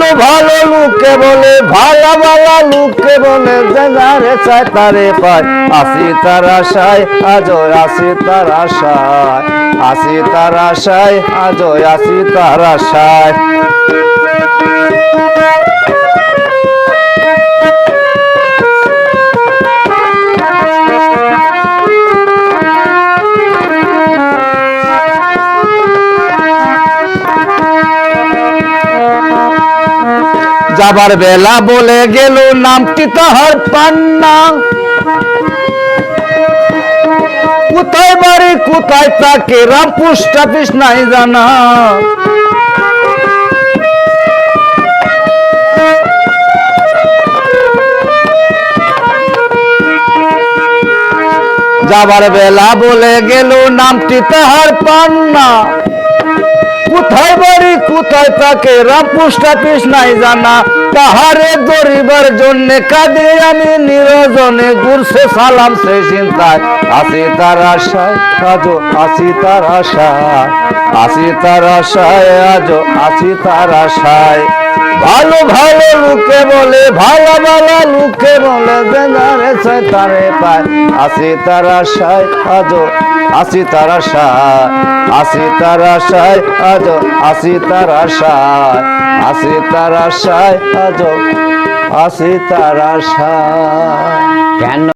ভালো ভালো লোকে বলে, ভালো ভালো লোকে বলে, যারে চায় তারে পায়। আসি তার আশায়, আজও আসি তার আশায়, আসি তার আশায়, আজও আসি তার আশায়। যাবার বেলা বলে গেল, নামটি তাহার পান্না। কোথায় বাড়ি কোথায় থাকে, রাম পোস্ট অফিস নাই জানা। যাবার বেলা বলে গেল, নামটি তাহার পান্না। কোথায় বাড়ি কোথায় থাকে, রাম পোস্ট অফিস নাই জানা। তাহারে ধরিবার জন্য কাঁদে আমি নিরজনে, ঘুরছে সালাম সে চিন্তায়। আসি তার আশায়, আজও আসি তার আশায়, আসি তার আশায়, আজও আসি তার আশায়। ভালো ভালো লোকে বলে, ভালো ভালো লোকে বলে, যারে চায় তারে পায়। আসি তার আশায়, আজও আসি তার আশায়, আসি তার আশায়, আজও আসি তার আশায়, আসি তার আশায়, আজও আসি তার আশায়। কেন